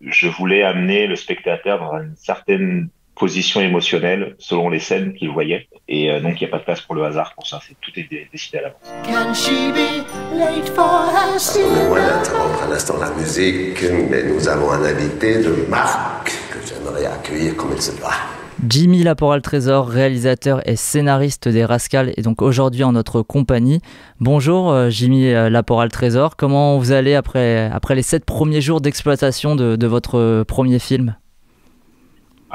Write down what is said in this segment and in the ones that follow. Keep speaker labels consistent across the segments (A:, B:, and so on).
A: je voulais amener le spectateur dans une certaine position émotionnelle selon les scènes qu'il voyait. Et donc, il n'y a pas de place pour le hasard pour ça. Tout est décidé à l'avance.
B: Can she be late for her
C: Pardonnez-moi d'interrompre un instant la musique, mais nous avons un invité de marque que j'aimerais accueillir comme il se doit.
D: Jimmy Laporal-Trésor, réalisateur et scénariste des Rascals, est donc aujourd'hui en notre compagnie. Bonjour Jimmy Laporal-Trésor, comment vous allez après les 7 premiers jours d'exploitation de votre premier film?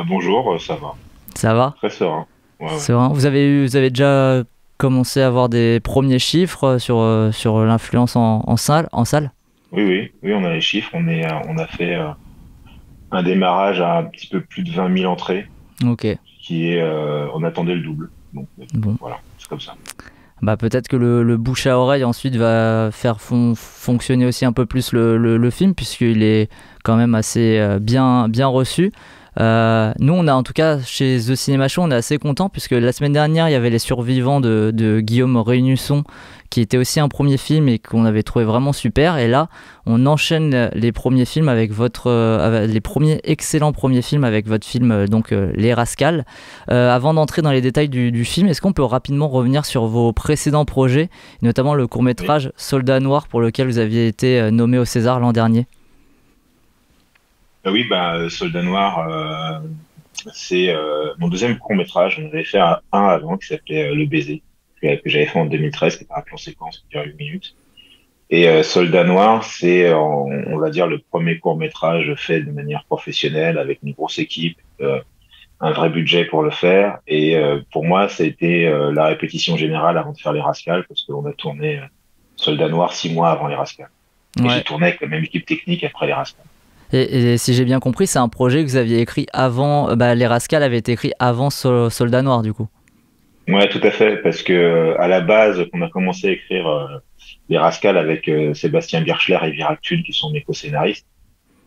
A: Ah, bonjour, ça va.
D: Ça va?
A: Très serein. Ouais.
D: Serein. Vous avez déjà commencé à avoir des premiers chiffres sur l'influence en salle?
A: Oui, on a les chiffres. On a fait un démarrage à un petit peu plus de 20 000 entrées.
D: Ok.
A: On attendait le double. Donc,
D: bon.
A: Voilà, c'est comme ça.
D: Bah, peut-être que le bouche à oreille ensuite va faire fonctionner aussi un peu plus le film, puisqu'il est quand même assez bien reçu. Nous, on a en tout cas chez The Cinema Show, on est assez contents, puisque la semaine dernière il y avait Les Survivants de Guillaume Réunusson, qui était aussi un premier film et qu'on avait trouvé vraiment super. Et là, on enchaîne les premiers films avec les premiers excellents premiers films avec votre film Les Rascals. Avant d'entrer dans les détails du film, est-ce qu'on peut rapidement revenir sur vos précédents projets, notamment le court-métrage Soldat Noir pour lequel vous aviez été nommé au César l'an dernier?
A: Oui, Soldat Noir, c'est mon deuxième court-métrage. On avait fait un avant qui s'appelait Le Baiser, que j'avais fait en 2013, qui était un plan séquence qui dure 8 minutes. Et Soldat Noir, c'est, on va dire, le premier court-métrage fait de manière professionnelle, avec une grosse équipe, un vrai budget pour le faire. Et pour moi, ça a été la répétition générale avant de faire Les Rascals, parce qu'on a tourné Soldat Noir 6 mois avant Les Rascals. Et
D: Ouais.
A: j'ai tourné avec la même équipe technique après Les Rascals.
D: Et si j'ai bien compris, c'est un projet que vous aviez écrit avant. Les Rascals avaient été écrit avant Soldat Noir, du coup.
A: Ouais, tout à fait, parce que à la base, on a commencé à écrire Les Rascals avec Sébastien Birchler et Virak Thune, qui sont mes co-scénaristes.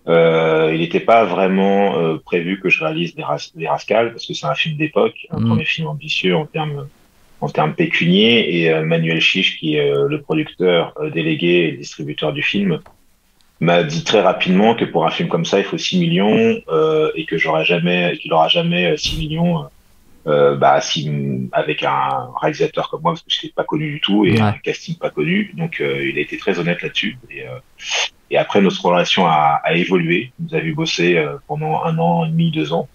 A: Il n'était pas vraiment prévu que je réalise les Rascals, parce que c'est un film d'époque, un premier film ambitieux en termes pécuniers, et Manuel Chiche, qui est le producteur délégué et distributeur du film, m'a dit très rapidement que pour un film comme ça, il faut 6 millions et qu'il aura jamais 6 millions avec un réalisateur comme moi, parce que je l'ai pas connu du tout et un casting pas connu. Donc il a été très honnête là-dessus. Et après, notre relation a évolué. Il nous a vu bosser pendant 1 an et demi, 2 ans.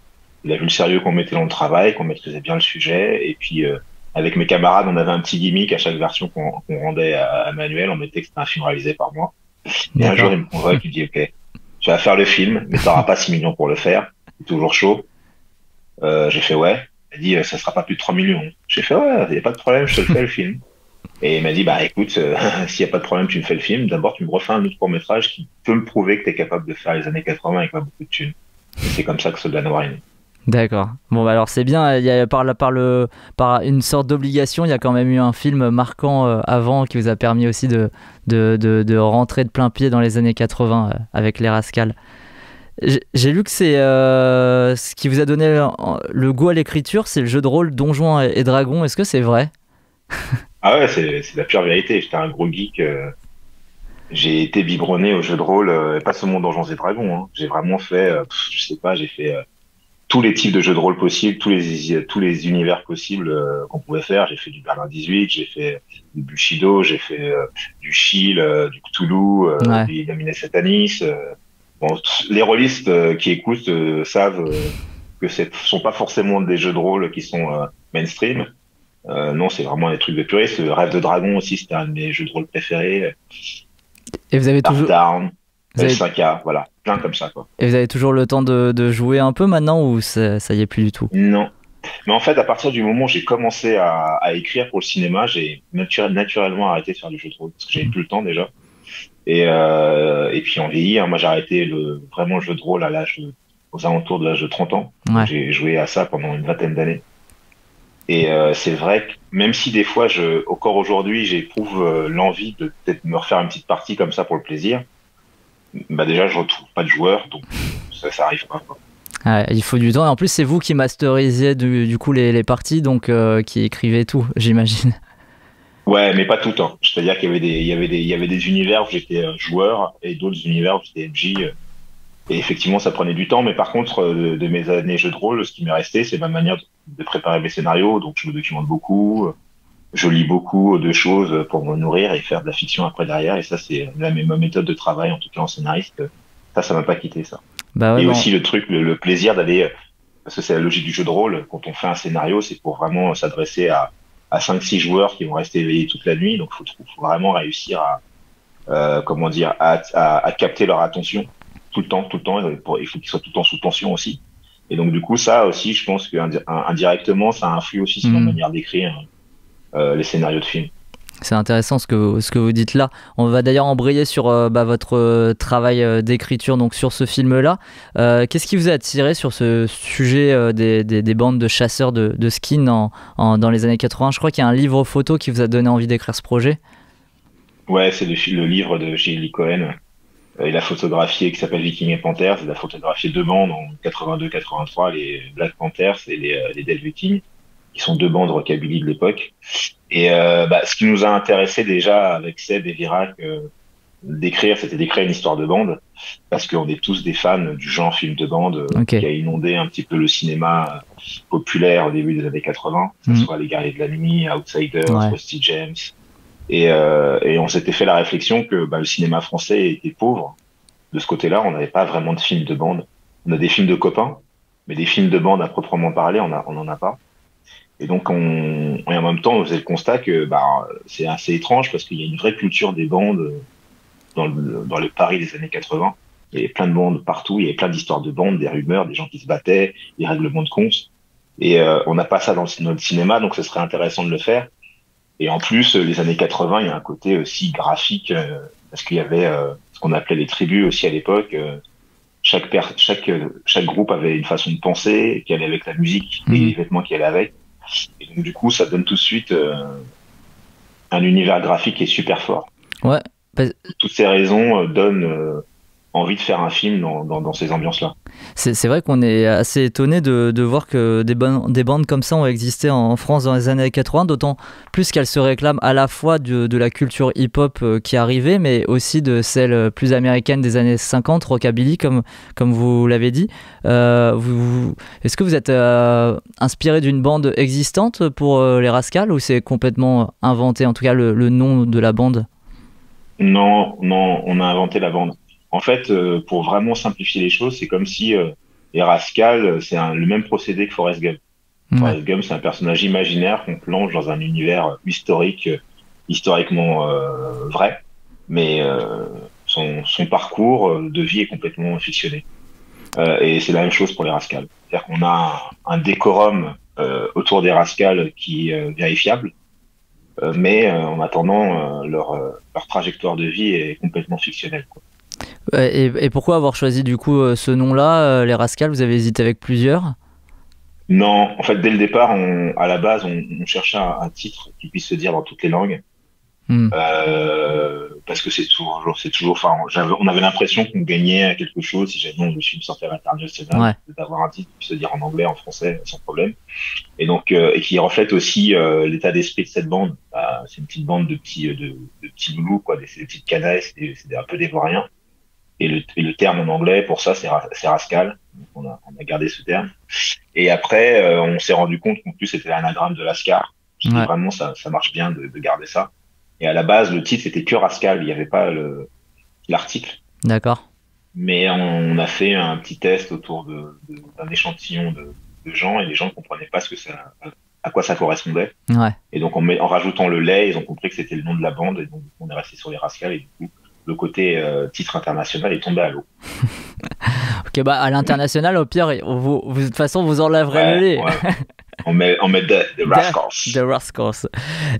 A: Il a vu le sérieux qu'on mettait dans le travail, qu'on maîtrisait bien le sujet. Et puis avec mes camarades, on avait un petit gimmick à chaque version qu'on rendait à Manuel. On mettait que c'était un film réalisé par moi. Et un jour, il me convoque, il dit, OK, tu vas faire le film, mais tu n'auras pas 6 millions pour le faire. C'est toujours chaud. J'ai fait, ouais. Il m'a dit, ça sera pas plus de 3 millions. J'ai fait, ouais, il n'y a pas de problème, je te le fais, le film. Et il m'a dit, écoute, s'il n'y a pas de problème, tu me fais le film. D'abord, tu me refais un autre court-métrage qui peut me prouver que tu es capable de faire les années 80 avec pas beaucoup de thunes. Et c'est comme ça que Soldat Noir est né.
D: D'accord. Bon, alors c'est bien, il y a, par une sorte d'obligation, il y a quand même eu un film marquant avant qui vous a permis aussi de rentrer de plein pied dans les années 80 avec Les Rascals. J'ai lu que c'est ce qui vous a donné le goût à l'écriture, c'est le jeu de rôle Donjons et Dragons. Est-ce que c'est vrai?
A: Ah ouais, c'est la pure vérité. J'étais un gros geek. J'ai été biberonné au jeu de rôle, pas seulement Donjons et Dragons. Hein. J'ai vraiment fait, je sais pas, j'ai fait tous les types de jeux de rôle possibles, tous les univers possibles qu'on pouvait faire. J'ai fait du Berlin 18, j'ai fait du Bushido, j'ai fait du Chill, du Cthulhu, du Yamine Satanis. Bon, les rôlistes qui écoutent savent que ce sont pas forcément des jeux de rôle qui sont mainstream. Non, c'est vraiment des trucs de puristes. Rêve de Dragon aussi, c'était un de mes jeux de rôle préférés.
D: Et vous avez
A: Dark
D: toujours...
A: Down, L5K, voilà, plein comme ça, quoi.
D: Et vous avez toujours le temps de jouer un peu maintenant ou ça y est plus du tout?
A: Non. Mais en fait, à partir du moment où j'ai commencé à écrire pour le cinéma, j'ai naturellement arrêté de faire du jeu de rôle parce que j'avais plus le temps déjà. Et puis en vieillir, moi j'ai arrêté vraiment le jeu de rôle aux alentours de l'âge de 30 ans.
D: Ouais.
A: J'ai joué à ça pendant une vingtaine d'années. Et c'est vrai que même si des fois, encore aujourd'hui, j'éprouve l'envie de peut-être me refaire une petite partie comme ça pour le plaisir, déjà je retrouve pas de joueurs, donc ça arrive pas, quoi.
D: Ouais, il faut du temps. Et en plus, c'est vous qui masterisiez du coup les parties, donc qui écrivez tout, j'imagine.
A: Ouais, mais pas tout le temps. C'est-à-dire qu'il y avait des univers où j'étais joueur et d'autres univers où j'étais MJ. Et effectivement, ça prenait du temps, mais par contre, de mes années jeux de rôle, ce qui m'est resté, c'est ma manière de préparer mes scénarios. Donc, je me documente beaucoup, je lis beaucoup de choses pour me nourrir et faire de la fiction après derrière. Et ça, c'est ma méthode de travail, en tout cas en scénariste. Ça m'a pas quitté, ça.
D: Bah ouais,
A: Et
D: non.
A: aussi le truc, le plaisir d'aller, parce que c'est la logique du jeu de rôle, quand on fait un scénario, c'est pour vraiment s'adresser à 5-6 joueurs qui vont rester éveillés toute la nuit. Donc, faut vraiment réussir comment dire, à capter leur attention tout le temps. Il faut qu'ils soient tout le temps sous tension aussi. Et donc, du coup, ça aussi, je pense que indirectement, ça influe aussi sur la
D: Mhm.
A: manière d'écrire les scénarios de films.
D: C'est intéressant ce que vous dites là. On va d'ailleurs embrayer sur votre travail d'écriture donc sur ce film-là. Qu'est-ce qui vous a attiré sur ce sujet des bandes de chasseurs de skins dans les années 80? Je crois qu'il y a un livre photo qui vous a donné envie d'écrire ce projet.
A: Ouais, c'est le livre de Gilles Cohen. Il a photographié, qui s'appelle Viking et Panthers. Il a photographié deux bandes en 82-83, les Black Panthers et les Dead Vikings, qui sont deux bandes rockabilly de l'époque. Et ce qui nous a intéressé déjà avec Seb et Virac c'était d'écrire une histoire de bande, parce qu'on est tous des fans du genre film de bande
D: Ok.
A: qui a inondé un petit peu le cinéma populaire au début des années 80, que ce
D: Mhm.
A: soit Les Guerriers de la Nuit, Outsiders,
D: Ouais.
A: Rusty James. Et on s'était fait la réflexion que le cinéma français était pauvre de ce côté-là. On n'avait pas vraiment de films de bande. On a des films de copains, mais des films de bande à proprement parler, on n'en a pas. Et donc, et en même temps, on faisait le constat que c'est assez étrange parce qu'il y a une vraie culture des bandes dans le Paris des années 80. Il y avait plein de bandes partout, il y avait plein d'histoires de bandes, des rumeurs, des gens qui se battaient, des règlements de compte. Et on n'a pas ça dans notre cinéma, donc ce serait intéressant de le faire. Et en plus, les années 80, il y a un côté aussi graphique, parce qu'il y avait ce qu'on appelait les tribus aussi à l'époque. Chaque groupe avait une façon de penser qui allait avec la musique et les vêtements qui allaient avec. Et donc, du coup, ça donne tout de suite un univers graphique qui est super fort.
D: Ouais.
A: Toutes ces raisons donnent envie de faire un film dans ces ambiances-là.
D: C'est vrai qu'on est assez étonné de voir que des bandes comme ça ont existé en France dans les années 80, d'autant plus qu'elles se réclament à la fois de la culture hip-hop qui arrivait, mais aussi de celle plus américaine des années 50, rockabilly, comme vous l'avez dit. Est-ce que vous êtes inspiré d'une bande existante pour les Rascals, ou c'est complètement inventé, en tout cas le nom de la bande?
A: Non, on a inventé la bande. En fait, pour vraiment simplifier les choses, c'est comme si les Rascals, c'est le même procédé que Forrest Gump.
D: Ouais.
A: Forrest Gump, c'est un personnage imaginaire qu'on plonge dans un univers historique, historiquement vrai, mais son parcours de vie est complètement fictionné. Et c'est la même chose pour les Rascals. C'est-à-dire qu'on a un décorum autour des Rascals qui est vérifiable, mais en attendant, leur trajectoire de vie est complètement fictionnelle, quoi.
D: Et pourquoi avoir choisi du coup ce nom-là, les Rascals? Vous avez hésité avec plusieurs?
A: Non, en fait, dès le départ, à la base, on cherchait un titre qui puisse se dire dans toutes les langues, parce que enfin, on avait l'impression qu'on gagnait à quelque chose si jamais le film sortait à l'international,
D: Ouais.
A: d'avoir un titre qui puisse se dire en anglais, en français, sans problème. Et donc, et qui reflète aussi l'état d'esprit de cette bande. C'est une petite bande de petits loulous, quoi, c'est des petites canailles, c'est un peu des vauriens. Et le terme en anglais pour ça, c'est rascal. Donc on a gardé ce terme. Et après, on s'est rendu compte qu'en plus c'était l'anagramme de Lascar.
D: Ouais.
A: Vraiment, ça marche bien de garder ça. Et à la base, le titre c'était que Rascal. Il n'y avait pas l'article.
D: D'accord.
A: Mais on a fait un petit test autour d'un échantillon de gens, et les gens ne comprenaient pas à quoi ça correspondait.
D: Ouais.
A: Et donc en rajoutant le lait, ils ont compris que c'était le nom de la bande, et donc on est resté sur les Rascals, et du coup le côté titre international est tombé à l'eau.
D: Ok, à l'international, au pire, de toute façon, vous enlèverez le lait.
A: Ouais. On met The Rascals.
D: The Rascals.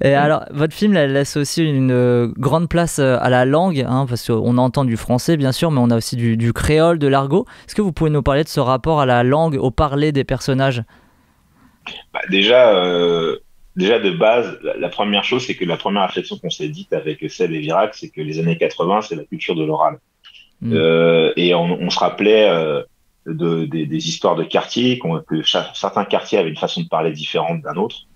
D: Et alors, votre film laisse aussi une grande place à la langue, hein, parce qu'on entend du français, bien sûr, mais on a aussi du créole, de l'argot. Est-ce que vous pouvez nous parler de ce rapport à la langue, au parler des personnages?
A: Déjà de base, la première chose, c'est que la première réflexion qu'on s'est dite avec Seb et Virac, c'est que les années 80, c'est la culture de l'oral. Et on se rappelait des histoires de quartiers, que certains quartiers avaient une façon de parler différente d'un autre.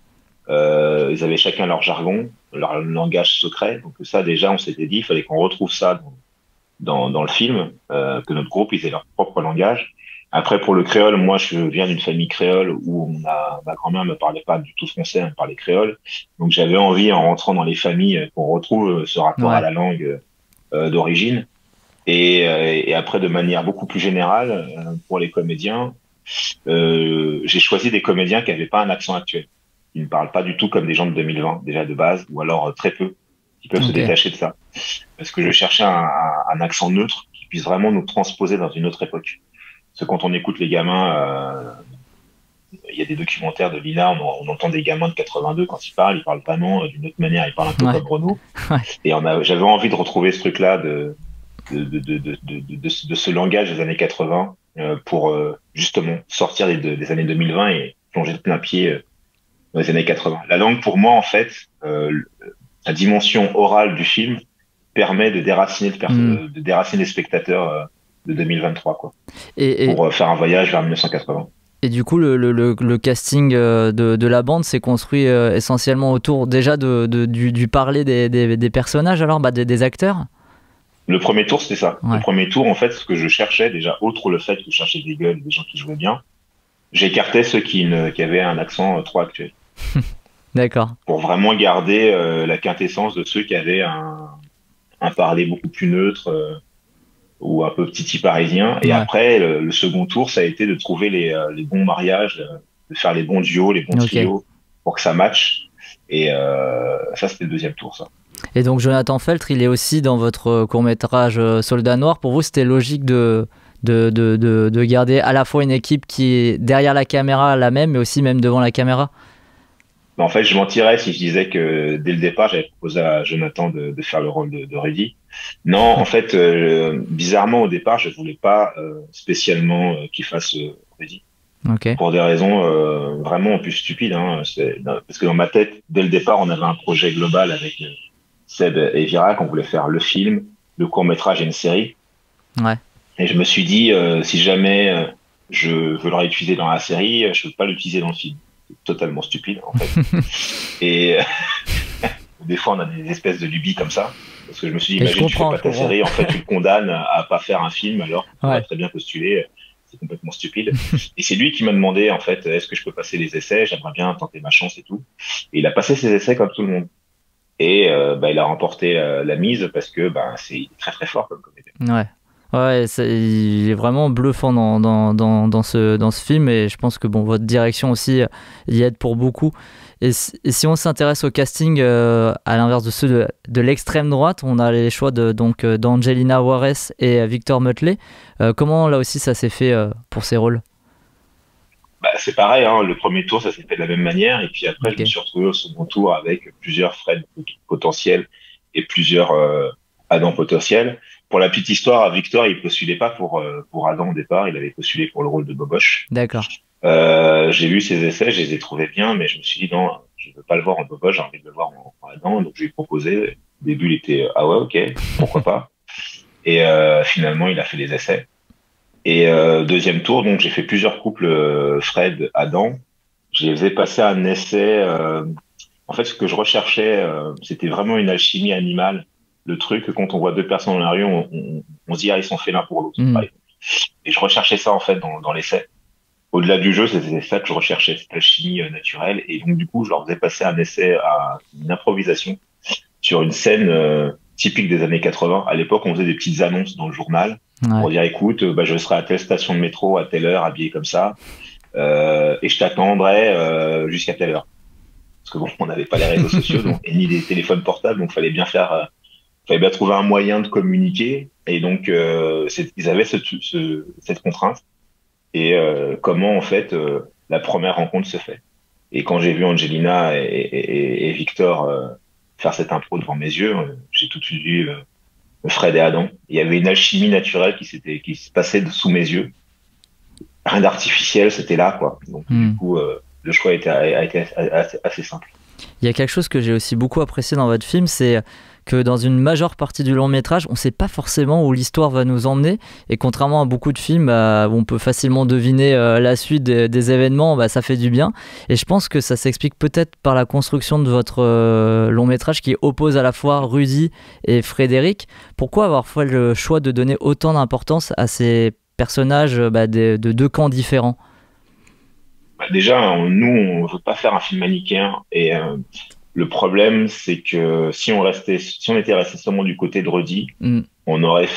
A: Ils avaient chacun leur jargon, leur langage secret. Donc ça, déjà, on s'était dit, il fallait qu'on retrouve ça dans le film, que notre groupe, ils aient leur propre langage. Après, pour le créole, moi, je viens d'une famille créole où ma grand-mère me parlait pas du tout français, elle me parlait créole. Donc, j'avais envie, en rentrant dans les familles, qu'on retrouve ce rapport à la langue d'origine. Et après, de manière beaucoup plus générale, pour les comédiens, j'ai choisi des comédiens qui n'avaient pas un accent actuel. Ils ne parlent pas du tout comme des gens de 2020, déjà de base, ou alors très peu, qui peuvent se détacher de ça. Parce que je cherchais un accent neutre qui puisse vraiment nous transposer dans une autre époque. Parce que quand on écoute les gamins, il y a des documentaires de l'INA, on entend des gamins de 82 quand ils parlent vraiment d'une autre manière, ils parlent un peu comme Renaud. Et j'avais envie de retrouver ce truc-là de ce langage des années 80 pour justement sortir des années 2020 et plonger de plein pied dans les années 80. La langue, pour moi, en fait, la dimension orale du film permet de déraciner les spectateurs de 2023, quoi. Pour faire un voyage vers 1980.
D: Et du coup, le casting de la bande s'est construit essentiellement autour déjà du parler des personnages, alors des acteurs.
A: Le premier tour, c'était ça. Le premier tour, en fait, ce que je cherchais, déjà, outre le fait que je cherchais des gueules, des gens qui jouaient bien, j'écartais ceux qui avaient un accent trop actuel.
D: D'accord.
A: Pour vraiment garder la quintessence de ceux qui avaient un parler beaucoup plus neutre ou un peu petit parisien. Et après, le second tour, ça a été de trouver les bons mariages, de faire les bons duos, les bons trios pour que ça matche. Et ça, c'était le deuxième tour, ça.
D: Et donc Jonathan Feltre, il est aussi dans votre court-métrage Soldat Noir. Pour vous, c'était logique de garder à la fois une équipe qui est derrière la caméra la même, mais aussi même devant la caméra?
A: En fait, je mentirais si je disais que dès le départ, j'avais proposé à Jonathan de faire le rôle de Rudy. Non, en fait, bizarrement, au départ, je voulais pas spécialement qu'il fasse Rudy. Pour des raisons vraiment plus stupides. Parce que dans ma tête, dès le départ, on avait un projet global avec Seb et Virac. On voulait faire le film, le court-métrage et une série. Et je me suis dit, si jamais je veux le réutiliser dans la série, je veux pas l'utiliser dans le film. Totalement stupide, en fait. Et des fois, on a des espèces de lubies comme ça. Parce que je me suis dit, imagine, tu fais pas ta série, en fait, tu le condamnes à pas faire un film, alors tu pourrais très bien postuler. C'est complètement stupide. Et c'est lui qui m'a demandé, en fait, est-ce que je peux passer les essais? J'aimerais bien tenter ma chance et tout. Et il a passé ses essais comme tout le monde. Et il a remporté la mise parce que c'est très très fort comme comédien.
D: Ouais, il est vraiment bluffant dans ce film, et je pense que votre direction aussi y aide pour beaucoup. Et si on s'intéresse au casting, à l'inverse de ceux de l'extrême droite, on a les choix d'Angelina Juarez et Victor Mutley. Comment là aussi ça s'est fait pour ces rôles?
A: C'est pareil, le premier tour ça s'est fait de la même manière, et puis après je me suis retrouvé au second tour avec plusieurs Fred potentiels et plusieurs Adam potentiels. Pour la petite histoire, Victor, il postulait pas pour Adam au départ, il avait postulé pour le rôle de Boboche.
D: D'accord.
A: J'ai vu ses essais, je les ai trouvés bien, mais je me suis dit non, je veux pas le voir en Boboche, j'ai envie de le voir en Adam, donc je lui ai proposé. Au début, il était ah ouais, ok, pourquoi pas. Et finalement, il a fait les essais. Et deuxième tour, donc j'ai fait plusieurs couples Fred, Adam. Je les ai passés un essai. En fait, ce que je recherchais, c'était vraiment une alchimie animale. Le truc, quand on voit deux personnes dans la rue, on se dit, ils sont faits l'un pour l'autre. Et je recherchais ça, en fait, dans l'essai. Au-delà du jeu, c'était ça que je recherchais, cette alchimie naturelle. Et donc, du coup, je leur faisais passer un essai à une improvisation sur une scène typique des années 80. À l'époque, on faisait des petites annonces dans le journal pour dire, écoute, je serai à telle station de métro, à telle heure, habillé comme ça, et je t'attendrai jusqu'à telle heure. Parce que on n'avait pas les réseaux sociaux, et ni les téléphones portables, donc fallait bien trouver un moyen de communiquer, et donc ils avaient cette contrainte, et comment en fait la première rencontre se fait. Et quand j'ai vu Angelina et Victor faire cette impro devant mes yeux, j'ai tout de suite vu Fred et Adam. Il y avait une alchimie naturelle qui se passait sous mes yeux. Rien d'artificiel, c'était là, quoi. Donc du coup, le choix a été assez simple.
D: Il y a quelque chose que j'ai aussi beaucoup apprécié dans votre film, c'est que dans une majeure partie du long métrage, on ne sait pas forcément où l'histoire va nous emmener. Et contrairement à beaucoup de films où on peut facilement deviner la suite des événements, bah, ça fait du bien. Et je pense que ça s'explique peut-être par la construction de votre long métrage qui oppose à la fois Rudy et Frédéric. Pourquoi avoir fait le choix de donner autant d'importance à ces personnages de deux camps différents?
A: Déjà, nous, on veut pas faire un film manichéen et le problème, c'est que si on était resté seulement du côté de Rudy, on aurait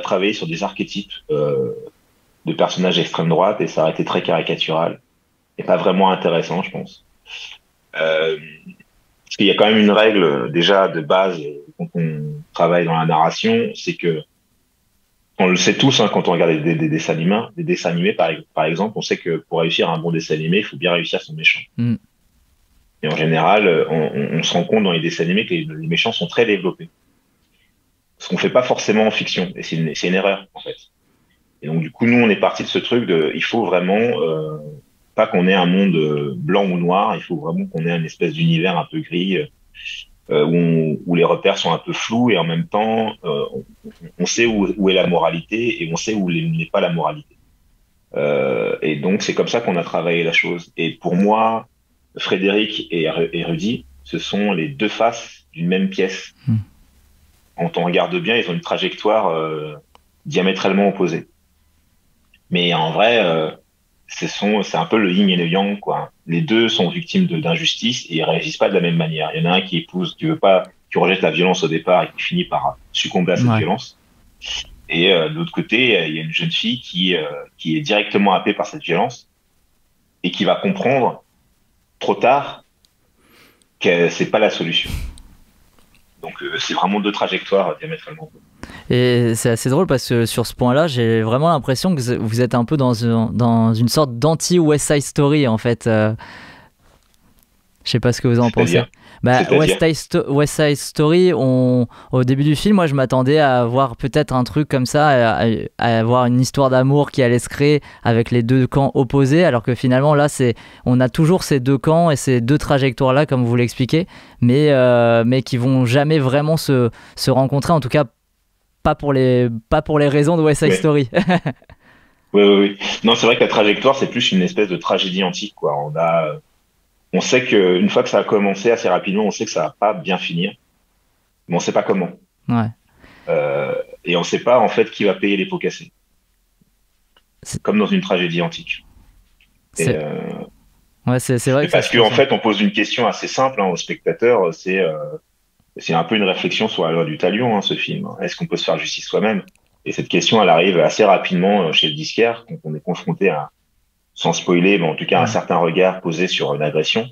A: travaillé sur des archétypes de personnages d'extrême droite et ça aurait été très caricatural et pas vraiment intéressant, je pense. Parce qu'il y a quand même une règle déjà de base quand on travaille dans la narration, c'est que on le sait tous, hein, quand on regarde des dessins animés, par exemple, on sait que pour réussir un bon dessin animé, il faut bien réussir son méchant. Et en général, on se rend compte dans les dessins animés que les méchants sont très développés. Ce qu'on fait pas forcément en fiction. Et c'est une erreur, en fait. Et donc, du coup, nous, on est parti de ce truc il faut vraiment, pas qu'on ait un monde blanc ou noir, il faut vraiment qu'on ait une espèce d'univers un peu gris, où les repères sont un peu flous et en même temps, on sait où est la moralité et on sait où n'est pas la moralité. Et donc, c'est comme ça qu'on a travaillé la chose. Et pour moi, Frédéric et Rudy, ce sont les deux faces d'une même pièce. Quand on regarde bien, ils ont une trajectoire diamétralement opposée. Mais en vrai, c'est un peu le yin et le yang, quoi. Les deux sont victimes d'injustice et ils réagissent pas de la même manière. Il y en a un qui qui rejette la violence au départ et qui finit par succomber à cette violence. Et de l'autre côté, il y a une jeune fille qui est directement happée par cette violence et qui va comprendre trop tard que c'est pas la solution. Donc c'est vraiment deux trajectoires diamétralement.
D: Et c'est assez drôle parce que sur ce point-là, j'ai vraiment l'impression que vous êtes un peu dans une sorte d'anti-West Side Story en fait. Je sais pas ce que vous en pensez. West Side Story, au début du film, moi je m'attendais à voir peut-être un truc comme ça, à avoir une histoire d'amour qui allait se créer avec les deux camps opposés, alors que finalement là, on a toujours ces deux camps et ces deux trajectoires-là, comme vous l'expliquez, mais qui vont jamais vraiment se rencontrer, en tout cas pas pour les raisons de West Side Story.
A: Oui. Non, c'est vrai que la trajectoire, c'est plus une espèce de tragédie antique, quoi. On sait qu'une fois que ça a commencé assez rapidement, on sait que ça va pas bien finir, mais on sait pas comment.
D: Ouais.
A: Et on sait pas, en fait, qui va payer les pots cassés. C'est comme dans une tragédie antique.
D: C'est vrai.
A: Parce qu'en fait, on pose une question assez simple aux spectateurs. C'est un peu une réflexion sur la loi du talion, ce film. Est-ce qu'on peut se faire justice soi-même? Et cette question, elle arrive assez rapidement chez le disquaire, quand on est confronté sans spoiler, mais en tout cas un certain regard posé sur une agression.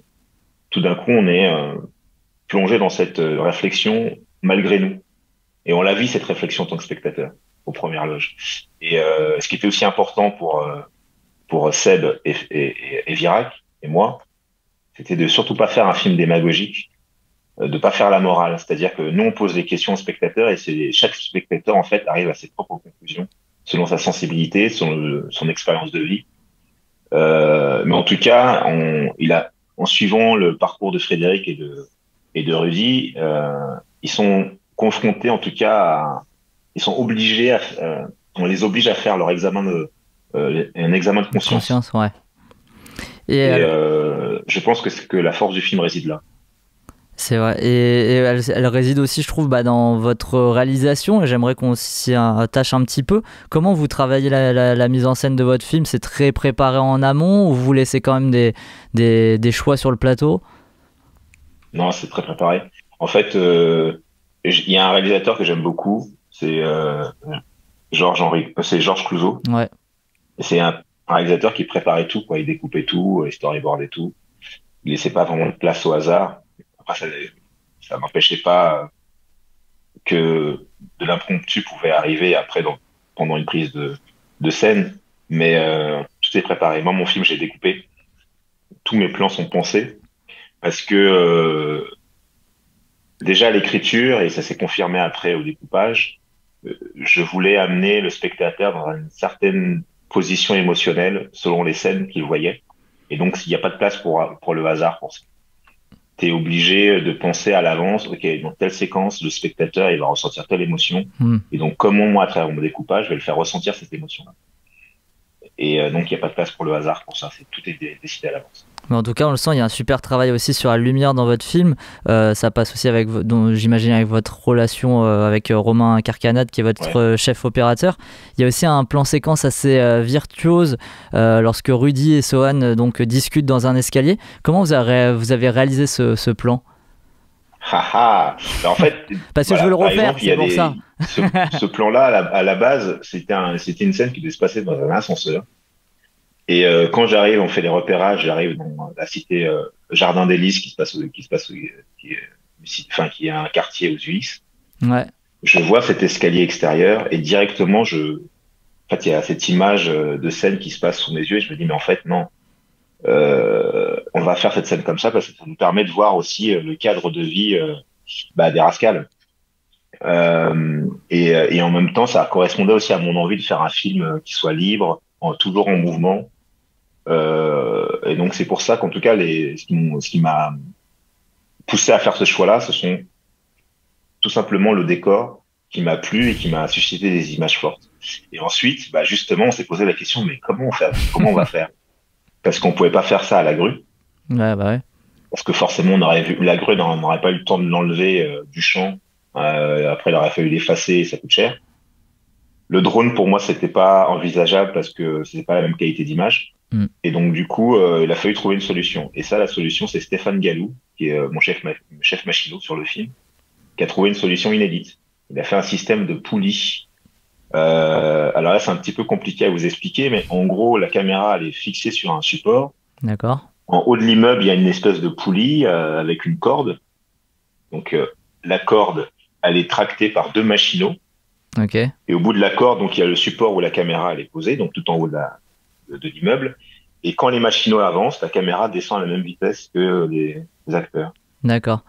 A: Tout d'un coup, on est plongé dans cette réflexion malgré nous. Et on la vit, cette réflexion, en tant que spectateur, aux premières loges. Et ce qui était aussi important pour Seb et Virac, et moi, c'était de surtout pas faire un film démagogique, de pas faire la morale. C'est-à-dire que nous, on pose des questions aux spectateurs et chaque spectateur, en fait, arrive à ses propres conclusions, selon sa sensibilité, son expérience de vie. Mais en tout cas, en suivant le parcours de Frédéric et de Rudy, ils sont confrontés, en tout cas, ils sont obligés on les oblige à faire leur un examen de conscience.
D: Ouais.
A: Et je pense que la force du film réside là.
D: C'est vrai, et elle réside aussi, je trouve, dans votre réalisation, et j'aimerais qu'on s'y attache un petit peu. Comment vous travaillez la mise en scène de votre film? C'est très préparé en amont ou vous laissez quand même des choix sur le plateau?
A: Non, c'est très préparé. En fait, il y a un réalisateur que j'aime beaucoup, c'est Georges Clouzot.
D: Ouais.
A: C'est un réalisateur qui préparait tout, quoi. Il découpait tout, il storyboardait tout. Il laissait pas vraiment de place au hasard. Après, ça n'empêchait pas que de l'impromptu pouvait arriver après pendant une prise de scène, mais tout est préparé. Moi, mon film, j'ai découpé. Tous mes plans sont pensés parce que déjà l'écriture, et ça s'est confirmé après au découpage, je voulais amener le spectateur dans une certaine position émotionnelle selon les scènes qu'il voyait. Et donc, il n'y a pas de place pour le hasard pour ça. tu es obligé de penser à l'avance, ok, dans telle séquence, le spectateur, il va ressentir telle émotion. Et donc, comment moi, à travers mon découpage, je vais le faire ressentir cette émotion-là. Et donc, il n'y a pas de place pour le hasard pour ça. Tout est décidé à l'avance.
D: Mais en tout cas, on le sent, il y a un super travail aussi sur la lumière dans votre film. Ça passe aussi avec, j'imagine, avec votre relation avec Romain Carcanade, qui est votre chef opérateur. Il y a aussi un plan séquence assez virtuose lorsque Rudy et Sohan donc discutent dans un escalier. Comment vous avez réalisé ce plan?
A: En fait,
D: parce que je veux le refaire, c'est pour ça.
A: Ce plan-là, à la base, c'était une scène qui devait se passer dans un ascenseur. Et quand j'arrive, on fait des repérages. J'arrive dans la cité Jardin des Lys, qui est un quartier aux Ulysses.
D: Ouais.
A: Je vois cet escalier extérieur et directement, en fait, il y a cette image de scène qui se passe sous mes yeux. Et je me dis, mais en fait, non. On va faire cette scène comme ça parce que ça nous permet de voir aussi le cadre de vie des Rascals. Et en même temps, ça correspondait aussi à mon envie de faire un film qui soit libre, toujours en mouvement. Et donc c'est pour ça qu'en tout cas, ce qui m'a poussé à faire ce choix-là, ce sont tout simplement le décor qui m'a plu et qui m'a suscité des images fortes. Et ensuite, justement, on s'est posé la question, mais comment on va faire? Parce qu'on pouvait pas faire ça à la grue.
D: Ouais.
A: Parce que forcément, on aurait vu la grue, on n'aurait pas eu le temps de l'enlever du champ. Après, il aurait fallu l'effacer et ça coûte cher. Le drone, pour moi, c'était pas envisageable parce que c'était pas la même qualité d'image. Et donc, du coup, il a fallu trouver une solution. Et ça, la solution, c'est Stéphane Gallou, qui est mon chef machinot sur le film, qui a trouvé une solution inédite. Il a fait un système de poulies. Alors là, c'est un petit peu compliqué à vous expliquer, mais en gros, la caméra, elle est fixée sur un support.
D: D'accord.
A: En haut de l'immeuble, il y a une espèce de poulie avec une corde. Donc, la corde, elle est tractée par 2 machinots.
D: Ok.
A: Et au bout de la corde, donc il y a le support où la caméra elle est posée, donc tout en haut de l'immeuble. Et quand les machinots avancent, la caméra descend à la même vitesse que les acteurs.
D: D'accord.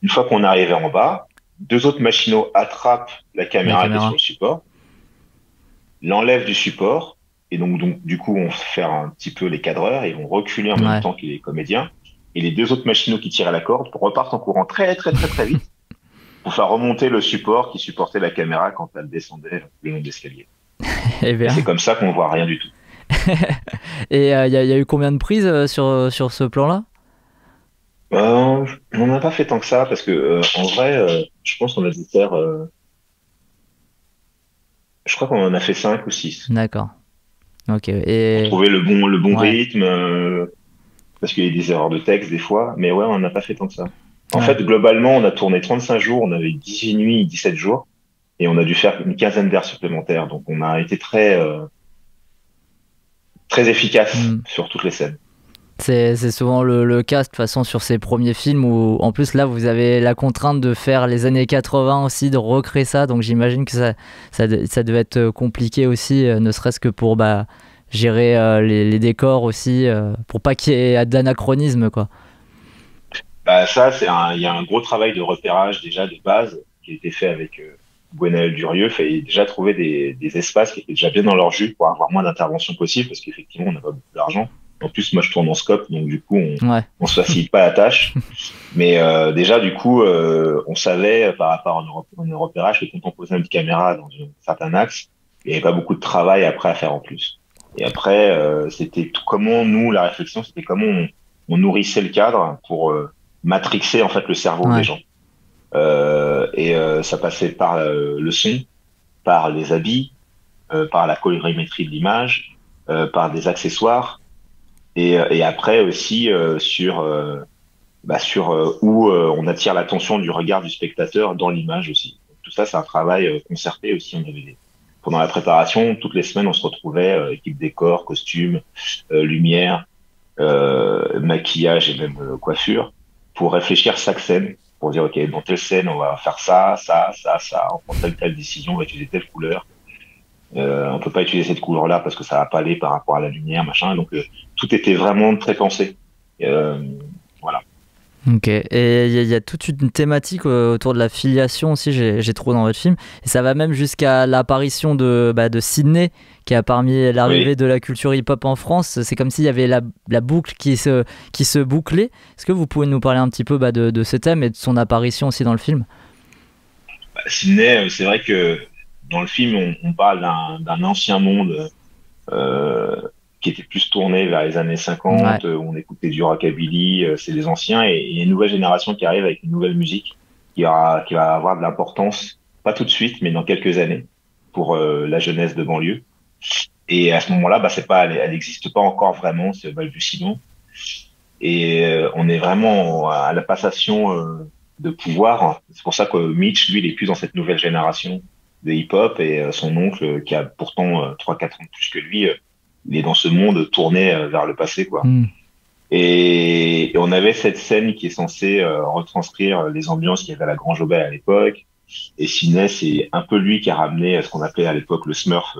A: Une fois qu'on est arrivé en bas, 2 autres machinots attrapent la caméra qui est sur le support, l'enlèvent du support, et donc du coup on fait faire un petit peu les cadreurs, et ils vont reculer en même temps que les comédiens. Et les 2 autres machinots qui tirent à la corde repartent en courant très vite pour faire remonter le support qui supportait la caméra quand elle descendait le long de l'escalier. Et c'est comme ça qu'on voit rien du tout.
D: Et il y a eu combien de prises sur ce plan-là?
A: On n'en a pas fait tant que ça parce que en vrai, je pense qu'on a dû faire. Je crois qu'on en a fait 5 ou 6.
D: D'accord. Ok. Et
A: pour trouver le bon rythme, parce qu'il y a des erreurs de texte des fois, mais ouais, on n'a pas fait tant que ça. En fait, globalement, on a tourné 35 jours, on avait 18 nuits, 17 jours, et on a dû faire une quinzaine d'heures supplémentaires. Donc, on a été très efficace sur toutes les scènes.
D: C'est souvent le cas, de toute façon, sur ces premiers films où, en plus, là, vous avez la contrainte de faire les années 80 aussi, de recréer ça. Donc, j'imagine que ça devait être compliqué aussi, ne serait-ce que pour gérer les décors aussi, pour pas qu'il y ait d'anachronisme, quoi.
A: Ça, il y a un gros travail de repérage déjà de base qui a été fait avec Gwenaël Durieux. Il fallait déjà trouver des espaces qui étaient déjà bien dans leur jus pour avoir moins d'intervention possible parce qu'effectivement, on n'a pas beaucoup d'argent. En plus, moi, je tourne en scope, donc du coup, on se facilite pas la tâche. Mais déjà, du coup, on savait par rapport à nos repérages que quand on posait une caméra dans un certain axe, il n'y avait pas beaucoup de travail après à faire en plus. Et après, c'était comment nous, la réflexion, c'était comment on nourrissait le cadre pour matrixer en fait le cerveau des gens. Et ça passait par le son, par les habits, par la colorimétrie de l'image, par des accessoires. Et après aussi sur où on attire l'attention du regard du spectateur dans l'image aussi. Donc, tout ça, c'est un travail concerté aussi. Pendant la préparation, toutes les semaines, on se retrouvait, équipe décor, costume, lumière, maquillage et même coiffure, pour réfléchir chaque scène, pour dire, OK, dans telle scène, on va faire ça, on prend telle décision, on va utiliser telle couleur. On peut pas utiliser cette couleur-là parce que ça va pas aller par rapport à la lumière, machin. Donc tout était vraiment très pensé. Voilà.
D: Ok, et il y a toute une thématique autour de la filiation aussi, j'ai trouvé dans votre film, et ça va même jusqu'à l'apparition de Sydney, qui a permis l'arrivée de la culture hip-hop en France. C'est comme s'il y avait la boucle qui se bouclait. Est-ce que vous pouvez nous parler un petit peu de ce thème et de son apparition aussi dans le film?
A: Sydney, c'est vrai que dans le film, on parle d'un ancien monde qui était plus tourné vers les années 50, où on écoutait du rockabilly, c'est les anciens, et il y a une nouvelle génération qui arrive avec une nouvelle musique qui va avoir de l'importance, pas tout de suite, mais dans quelques années, pour la jeunesse de banlieue. Et à ce moment-là, elle n'existe pas encore vraiment, c'est balbutiement. Et on est vraiment à la passation de pouvoir. C'est pour ça que Mitch, lui, il est plus dans cette nouvelle génération de hip-hop, et son oncle, qui a pourtant 3-4 ans de plus que lui, il est dans ce monde tourné vers le passé, quoi. Et on avait cette scène qui est censée retranscrire les ambiances qu'il y avait à la Grange Aubert à l'époque. Et Sidney, c'est un peu lui qui a ramené ce qu'on appelait à l'époque le Smurf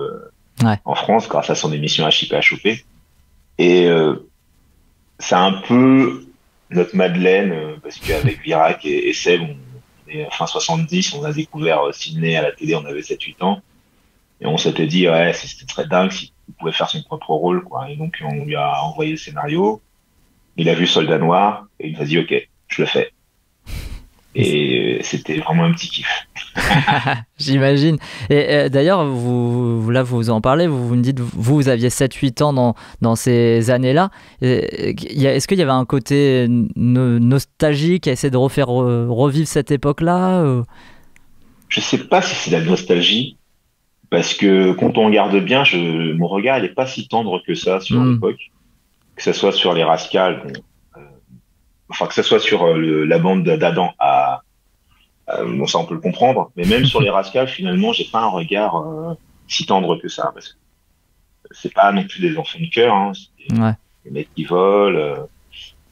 A: en France, grâce à son émission HIP. Et c'est un peu notre Madeleine, parce qu'avec Virac et Seb, on est fin 70, on a découvert Sidney à la télé, on avait 7-8 ans. Et on s'était dit, ouais, c'était très dingue s'il pouvait faire son propre rôle, quoi. Et donc, on lui a envoyé le scénario. Il a vu Soldat Noir, et il nous a dit, OK, je le fais. Et c'était vraiment un petit kiff.
D: J'imagine. Et d'ailleurs, vous en parlez, vous me dites, vous aviez 7-8 ans dans ces années-là. Est-ce qu'il y avait un côté nostalgique à essayer de refaire revivre cette époque-là?
A: Je sais pas si c'est de la nostalgie, parce que quand on regarde bien, mon regard, il est pas si tendre que ça sur l'époque. Que ce soit sur les Rascals, que ce soit sur la bande d'Adam bon, ça on peut le comprendre, mais même sur les Rascals, finalement, j'ai pas un regard si tendre que ça, parce que c'est pas non plus des enfants de cœur, hein, c'est des mecs qui volent,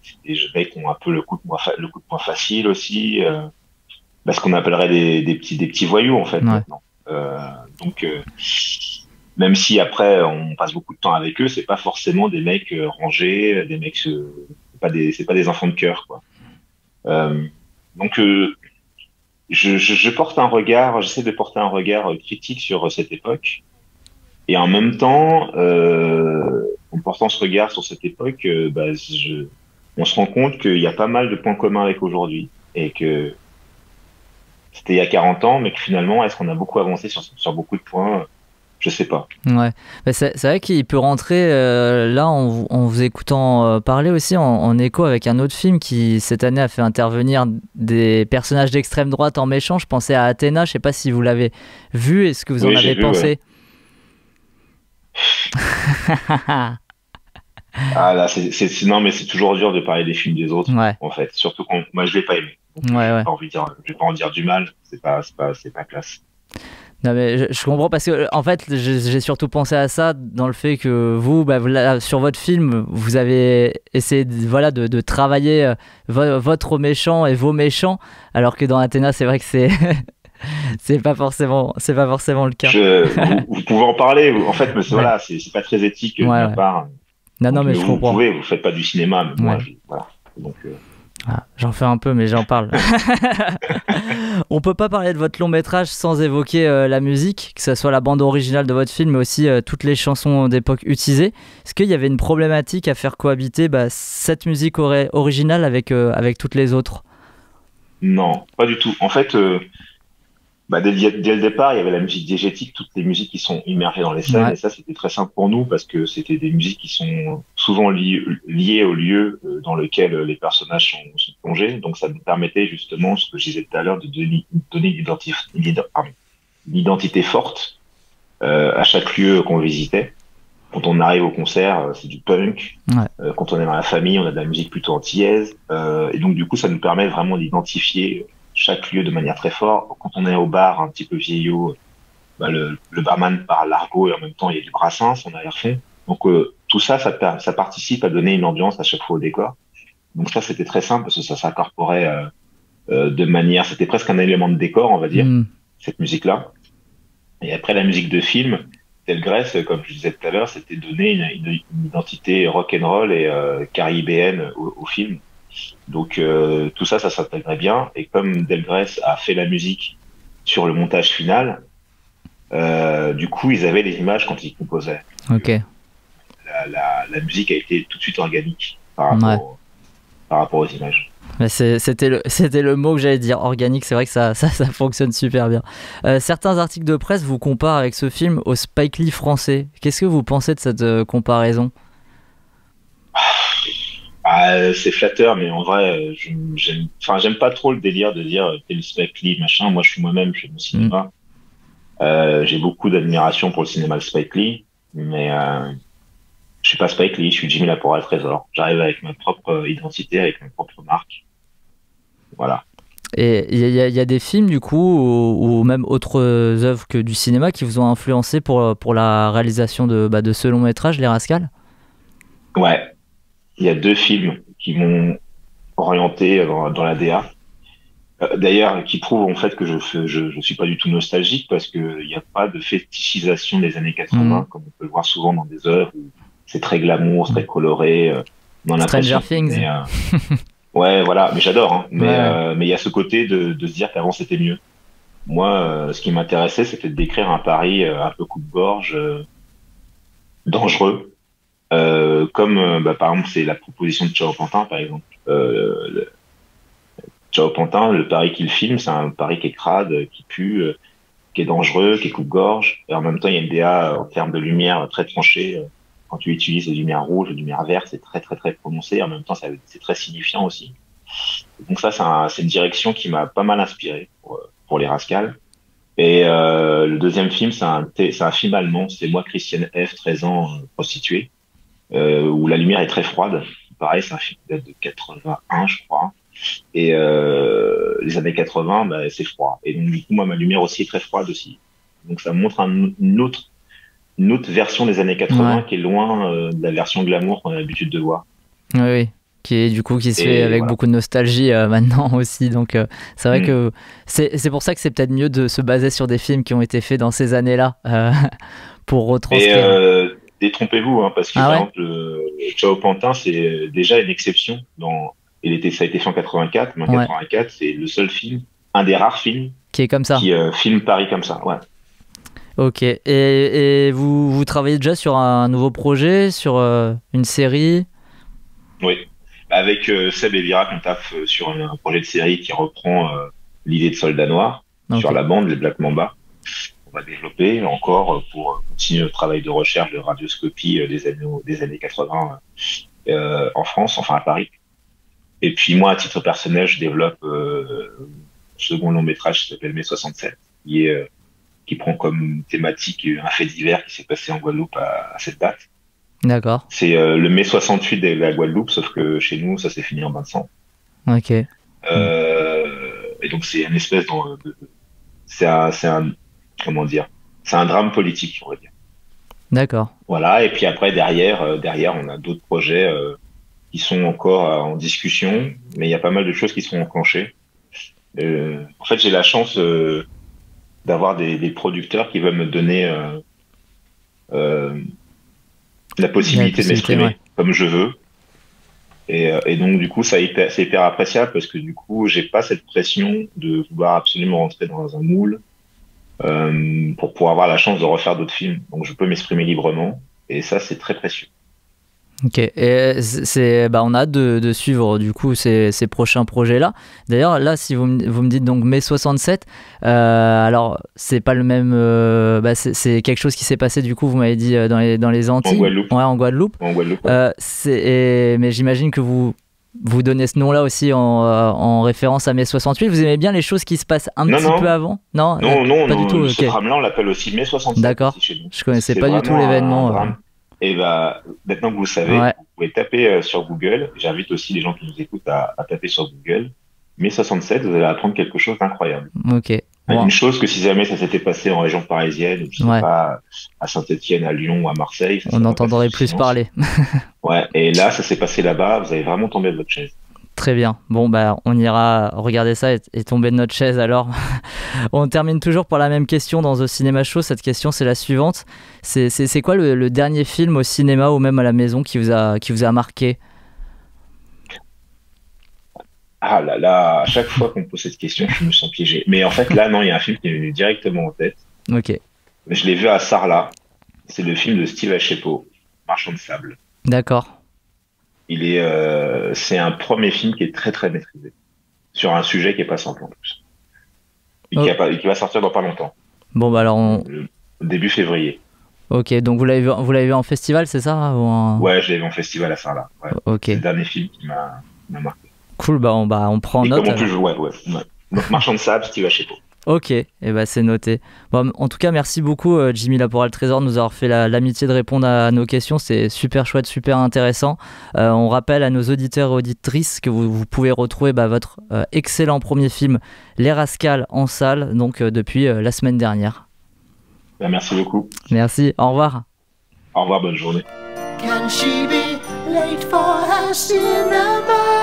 A: c'est des mecs qui ont un peu le coup de poing facile aussi, ce qu'on appellerait des petits voyous en fait maintenant. Donc même si après on passe beaucoup de temps avec eux, c'est pas forcément des mecs rangés, des mecs c'est pas des enfants de cœur, quoi. Donc je porte un regard, j'essaie de porter un regard critique sur cette époque, et en même temps, en portant ce regard sur cette époque, on se rend compte qu'il y a pas mal de points communs avec aujourd'hui, et que c'était il y a 40 ans, mais que finalement, est-ce qu'on a beaucoup avancé sur beaucoup de points? Je sais pas.
D: Ouais, c'est vrai qu'il peut rentrer là en vous écoutant parler aussi en écho avec un autre film qui cette année a fait intervenir des personnages d'extrême droite en méchant. Je pensais à Athéna, je sais pas si vous l'avez vu et ce que vous en avez pensé.
A: Ah là, non, mais c'est toujours dur de parler des films des autres, en fait. Surtout quand moi je l'ai pas aimé. Donc, je vais pas en dire du mal. C'est pas classe.
D: Non mais je comprends, parce que en fait j'ai surtout pensé à ça dans le fait que vous, sur votre film, vous avez essayé de travailler votre méchant et vos méchants, alors que dans Athéna c'est vrai que c'est pas forcément le cas.
A: Vous pouvez en parler, en fait, mais c'est pas très éthique de ma part.
D: Non mais je comprends.
A: Vous faites pas du cinéma, mais moi donc
D: j'en fais un peu, mais j'en parle. On peut pas parler de votre long métrage sans évoquer la musique, que ce soit la bande originale de votre film, mais aussi toutes les chansons d'époque utilisées. Est-ce qu'il y avait une problématique à faire cohabiter cette musique originale avec toutes les autres?
A: Non, pas du tout. En fait, dès le départ, il y avait la musique diégétique, toutes les musiques qui sont immergées dans les scènes, et ça c'était très simple pour nous, parce que c'était des musiques qui sont souvent liées au lieu dans lequel les personnages sont plongés. Donc ça nous permettait justement, ce que je disais tout à l'heure, de donner une identité forte à chaque lieu qu'on visitait. Quand on arrive au concert, c'est du punk. Quand on est dans la famille, on a de la musique plutôt antillaise. Et donc du coup, ça nous permet vraiment d'identifier chaque lieu de manière très forte. Quand on est au bar un petit peu vieillot, le barman parle l'argot, et en même temps il y a du Brassens en arrière-fond. Donc tout ça participe à donner une ambiance à chaque fois au décor. Donc ça c'était très simple, parce que ça s'incorporait de manière, c'était presque un élément de décor, on va dire, cette musique-là. Et après, la musique de film, Telle Grèce, comme je disais tout à l'heure, c'était donner une identité rock'n'roll et caribéenne au film. Donc tout ça, ça s'intégrait bien. Et comme Delgrès a fait la musique sur le montage final, du coup, ils avaient les images quand ils composaient.
D: Ok.
A: La musique a été tout de suite organique
D: Ouais.
A: par rapport aux images.
D: Mais c'était le mot que j'allais dire, organique, c'est vrai que ça fonctionne super bien. Certains articles de presse vous comparent avec ce film au Spike Lee français. Qu'est-ce que vous pensez de cette comparaison?
A: C'est flatteur, mais en vrai, j'aime pas trop le délire de dire t'es le Spike Lee, machin. Moi, je suis moi-même, je fais mon cinéma. J'ai beaucoup d'admiration pour le cinéma de Spike Lee, mais je suis pas Spike Lee, je suis Jimmy Laporal Trésor. J'arrive avec ma propre identité, avec ma propre marque. Voilà.
D: Et il y a des films du coup, ou même autres œuvres que du cinéma qui vous ont influencé pour la réalisation de ce long métrage, Les Rascals?
A: Ouais, il y a 2 films qui m'ont orienté dans la DA. D'ailleurs, qui prouvent en fait que je suis pas du tout nostalgique parce que il n'y a pas de fétichisation des années 80 comme on peut le voir souvent dans des œuvres où c'est très glamour, très coloré. On a
D: Stranger
A: l'impression
D: Things.
A: ouais, voilà, mais j'adore. Hein.
D: Ouais.
A: Mais il y a ce côté de se dire qu'avant c'était mieux. Moi, ce qui m'intéressait, c'était de décrire un Paris un peu coupe-gorge, dangereux, comme par exemple c'est la proposition de Chao Pantin, par exemple. Chao Pantin, le Paris qu'il filme, c'est un Paris qui est crade, qui pue, qui est dangereux, qui est coupe-gorge. Et en même temps, il y a une DA en termes de lumière très tranchée. Quand tu utilises les lumières rouges, les lumières vertes, c'est très très très prononcé. En même temps, c'est très signifiant aussi. Donc ça, c'est une direction qui m'a pas mal inspiré pour les Rascals. Et le deuxième film, c'est un film allemand. C'est Moi, Christiane F., 13 ans, prostituée, où la lumière est très froide. Pareil, c'est un film qui date de 81, je crois. Et les années 80, c'est froid. Et donc, du coup, moi, ma lumière aussi est très froide aussi. Donc, ça montre une autre version des années 80 qui est loin de la version glamour qu'on a l'habitude de voir.
D: Oui, oui. Qui se fait
A: Et
D: avec
A: voilà.
D: beaucoup de nostalgie maintenant aussi. Donc, c'est vrai que c'est pour ça que c'est peut-être mieux de se baser sur des films qui ont été faits dans ces années-là pour retranscrire.
A: Et détrompez-vous, hein, parce que par
D: Ah ouais?
A: exemple, Chao Pantin, c'est déjà une exception. Ça a été fait en 84, mais en
D: Ouais.
A: 84, c'est le seul film, un des rares films
D: Qui est comme ça.
A: qui filme Paris comme ça. Ouais.
D: Ok. Et vous travaillez déjà sur un nouveau projet, sur une série?
A: Oui. Avec Seb et Virac, on taffe sur un projet de série qui reprend l'idée de Soldat Noir
D: Ok.
A: sur la bande, les Black Mamba. On va développer encore pour continuer le travail de recherche de radioscopie des années 80 en France, enfin à Paris. Et puis moi, à titre personnel, je développe un second long métrage qui s'appelle Mai 67, qui prend comme thématique un fait divers qui s'est passé en Guadeloupe à cette date.
D: D'accord.
A: C'est le mai 68 de la Guadeloupe, sauf que chez nous, ça s'est fini en bain de sang.
D: Ok.
A: Et donc c'est une espèce comment dire, c'est un drame politique, on va dire.
D: D'accord.
A: Voilà. Et puis après derrière, on a d'autres projets qui sont encore en discussion, mais il y a pas mal de choses qui sont enclenchées. En fait, j'ai la chance d'avoir des producteurs qui veulent me donner la possibilité de m'exprimer comme je veux. Et donc, du coup, c'est hyper appréciable parce que du coup, j'ai pas cette pression de vouloir absolument rentrer dans un moule pour pouvoir avoir la chance de refaire d'autres films. Donc, je peux m'exprimer librement et ça, c'est très précieux.
D: Ok, et on a hâte de suivre du coup ces prochains projets-là. D'ailleurs, là, si vous me dites donc mai 67, alors c'est pas le même. C'est quelque chose qui s'est passé du coup, vous m'avez dit dans les Antilles.
A: En Guadeloupe.
D: Ouais, en Guadeloupe.
A: En Guadeloupe. Ouais.
D: Mais j'imagine que vous donnez ce nom-là aussi en référence à mai 68. Vous aimez bien les choses qui se passent un petit peu avant? Non, pas du tout.
A: Ce drame-là, on l'appelle aussi mai 67.
D: D'accord.
A: Ici chez nous.
D: Je connaissais pas du tout l'événement.
A: Et maintenant que vous le savez, vous pouvez taper sur Google. J'invite aussi les gens qui nous écoutent à taper sur Google. Mai 67, vous allez apprendre quelque chose d'incroyable.
D: Ok.
A: Une chose que si jamais ça s'était passé en région parisienne, je sais pas, à Saint-Étienne, à Lyon ou à Marseille,
D: on entendrait plus parler.
A: Ouais. Et là, ça s'est passé là-bas. Vous allez vraiment tomber de votre chaise.
D: Très bien. Bon, on ira regarder ça et tomber de notre chaise alors. On termine toujours par la même question dans The Cinema Show. Cette question, c'est la suivante. C'est quoi le dernier film au cinéma ou même à la maison qui vous a marqué?
A: Ah là là, à chaque fois qu'on me pose cette question, je me sens piégé. Mais en fait, là, non, il y a un film qui est venu directement en tête.
D: Ok,
A: Je l'ai vu à Sarlat. C'est le film de Steve Achepo, Marchand de sable.
D: d'accord.
A: C'est un premier film qui est très très maîtrisé sur un sujet qui est pas simple en plus et
D: Oh,
A: qui va sortir dans pas longtemps,
D: bon, bah alors,
A: début février.
D: ok, donc vous l'avez vu en festival, c'est ça ou
A: Ouais, je l'ai vu en festival à Sarlat. Ouais.
D: Ok,
A: C'est le dernier film qui m'a marqué.
D: cool, bah on prend
A: Et
D: note
A: comment
D: alors.
A: plus ouais. Donc, Marchand de sable, Steve Achepo.
D: Ok, et bah c'est noté. Bon, en tout cas, merci beaucoup Jimmy Laporal Trésor de nous avoir fait l'amitié de répondre à nos questions. C'est super chouette, super intéressant. On rappelle à nos auditeurs et auditrices que vous pouvez retrouver votre excellent premier film, Les Rascals, en salle, donc depuis la semaine dernière.
A: Ben, merci beaucoup.
D: Merci, au revoir.
A: Au revoir, bonne journée.
B: Can she be late for her cinema?